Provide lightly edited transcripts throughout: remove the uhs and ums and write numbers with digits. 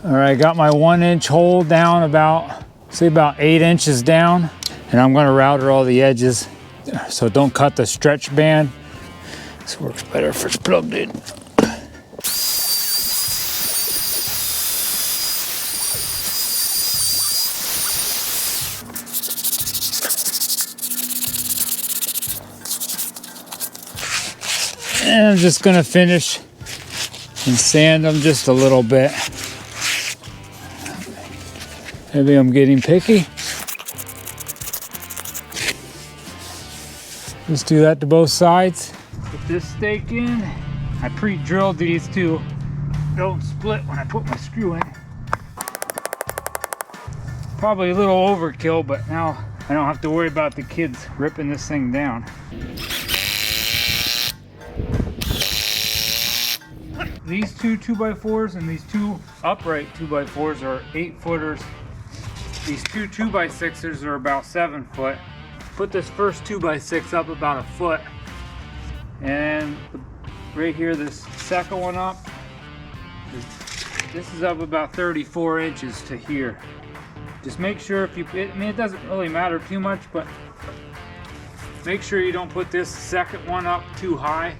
All right, got my 1-inch hole down about, say about 8 inches down. And I'm gonna router all the edges. So don't cut the stretch band. This works better if it's plugged in. And I'm just gonna finish and sand them just a little bit. Maybe I'm getting picky. Just do that to both sides. Put this stake in. I pre-drilled these two. Don't split when I put my screw in. Probably a little overkill, but now I don't have to worry about the kids ripping this thing down. These two 2x4s and these two upright 2x4s are 8-footers. These two 2x6s are about 7 foot. Put this first 2x6 up about 1 foot. And right here, this second one up, this is up about 34 inches to here. Just make sure if you, I mean, it doesn't really matter too much, but make sure you don't put this second one up too high.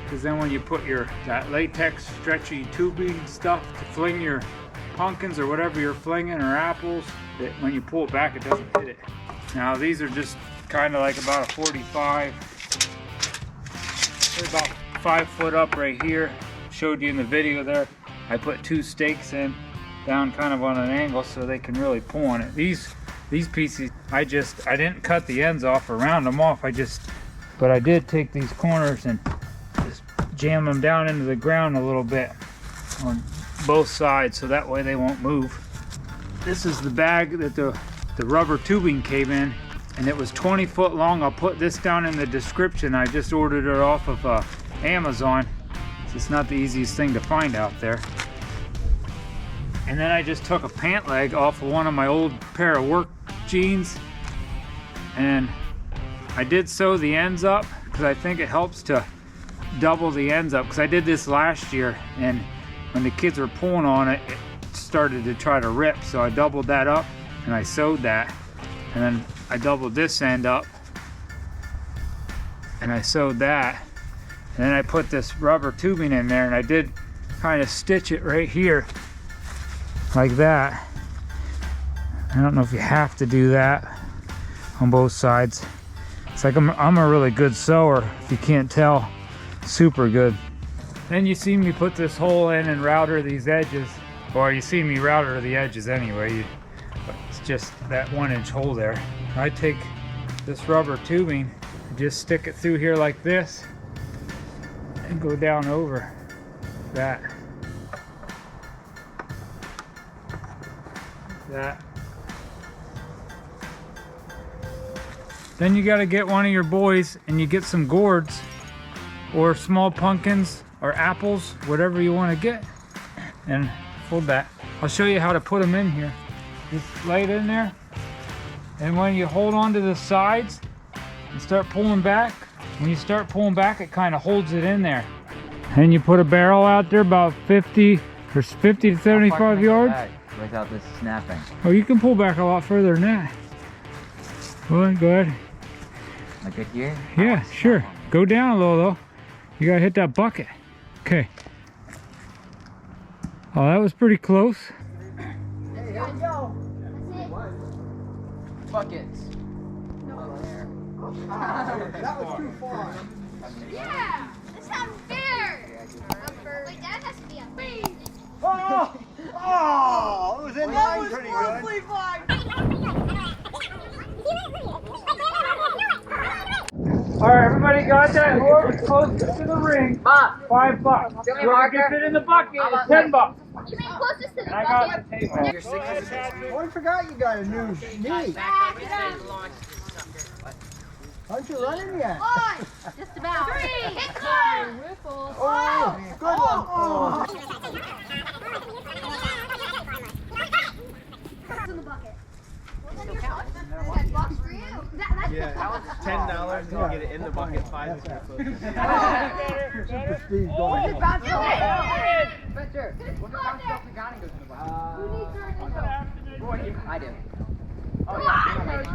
Because then when you put that latex stretchy tubing stuff to fling your pumpkins or whatever you're flinging, or apples, when you pull it back it doesn't hit it. Now these are just kind of like about a 45, they're about 5 foot up right here. Showed you in the video there. I put 2 stakes in down kind of on an angle so they can really pull on it. These pieces, I didn't cut the ends off or round them off. But I did take these corners and jam them down into the ground a little bit on both sides so that way they won't move. This is the bag that the rubber tubing came in, and it was 20 foot long. I'll put this down in the description. I just ordered it off of Amazon. It's not the easiest thing to find out there. And then I just took a pant leg off of one of my old pair of work jeans, and I did sew the ends up because I think it helps to double the ends up, because I did this last year, and when the kids were pulling on it, it started to try to rip. So I doubled that up and I sewed that, and then I doubled this end up and I sewed that, and then I put this rubber tubing in there, and I did kind of stitch it right here like that. I don't know if you have to do that on both sides. It's like I'm a really good sewer, if you can't tell. Super good. Then you see me put this hole in and router these edges, or you see me router the edges anyway. It's just that 1-inch hole there. I take this rubber tubing and just stick it through here like this and go down over that. Then you got to get one of your boys and you get some gourds or small pumpkins or apples, whatever you want to get, and fold that. I'll show you how to put them in here. Just lay it in there, and when you hold on to the sides and start pulling back, when you start pulling back, it kind of holds it in there. And you put a barrel out there about 50 to 75 yards without this snapping. Oh, you can pull back a lot further than that. Go ahead. Like it here? Yeah, sure. Go down a little though. You gotta hit that bucket. Okay. Oh, that was pretty close. Hey, here we go. Buckets. That was too far. Yeah! That's not fair! Wait, that has to be a B. Oh! Oh! It was in line pretty good. Alright, everybody got that? Whoever's closest to the ring, Mom, $5. give me a Whoever marker. gets it in the bucket is $10. You mean closest to the And I got bucket? the tape. you're 6. Oh, I forgot you got a new knee. Back it up. Aren't you running yet? On! Just about. 3! Hit one! Oh, good one. Oh. What's in the bucket? That box for you. Yeah, that was $10 and you get it in the bucket 5 if you're close. Super speed going. Bounce away. Spencer, what the bounce off the gun and goes in the bucket? I do. Oh yeah, right?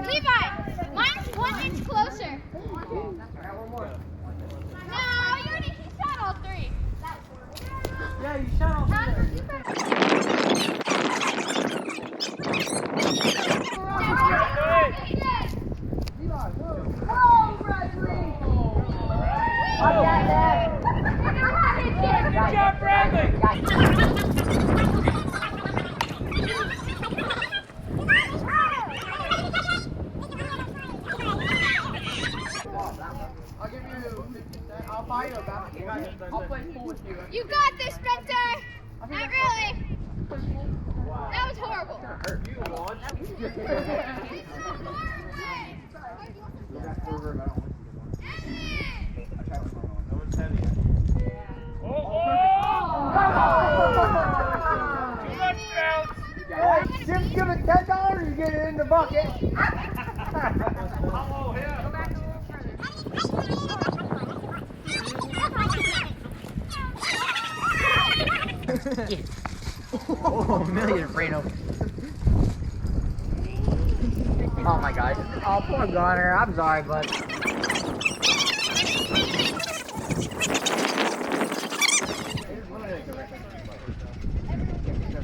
Levi, mine's 1 inch closer. No, you already shot all 3. Yeah, you shot all Good job, Bradley! I'll give you 50 cents. I'll buy you a basket. I'll play pool with you. You got this, Spencer. Not really. That was horrible. You want? No one's heavy. Too much bounce! Jim's giving $10, you get it in the bucket. Oh, million Freno. Oh my god. Oh, poor Gunner. I'm sorry, bud.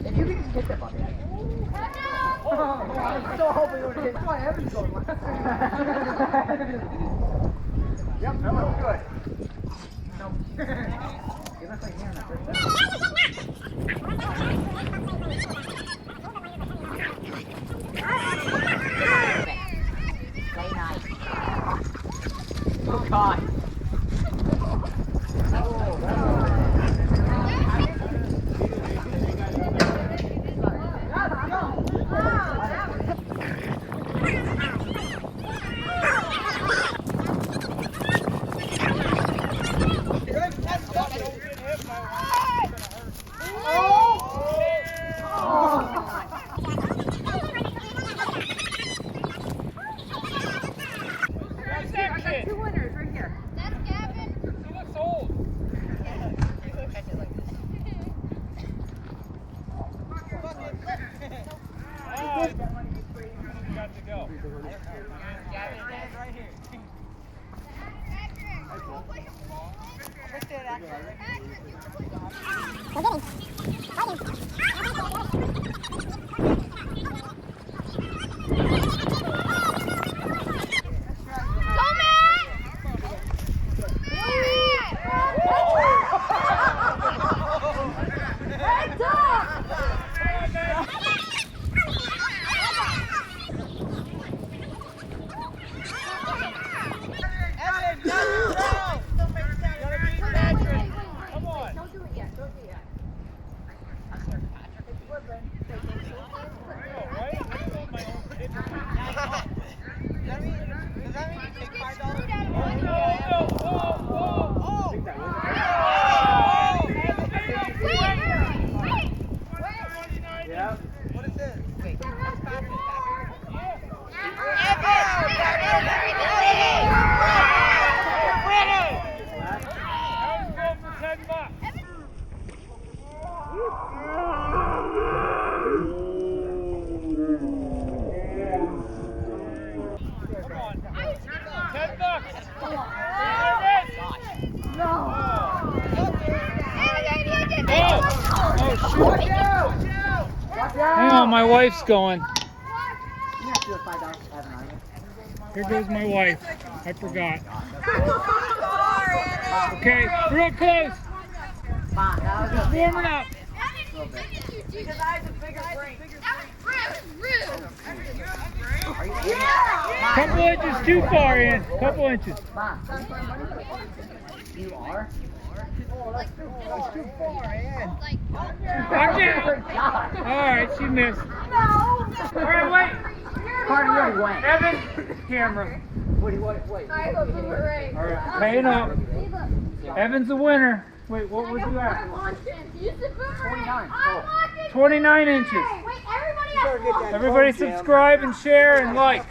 If you can just hit that bucket. I'm so hoping it would hit. That's why Evan's going last. Yep, that looks good. Give us like here in the first Stay nice. Oh god. Hang on, my wife's going. Here goes my wife. I forgot. Okay, real close. Just warming up. Because I have a bigger brain. That was rude. Couple inches too far in. Couple inches. You are? That's too far in. Watch out. Alright, she missed. Alright, wait. Carter, you already went. Evan, camera. Wait. I hope I'm right. Alright, paying up. Evan's the winner. Wait, what was you at? 29. 29 inches. Wait, everybody has Everybody subscribe and share and like.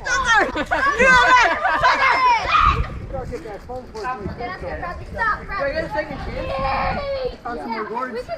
Get that phone for Then I said, Bradley, stop, Do I Bradley. get a second chance? Yay! On some Yeah, rewards? we can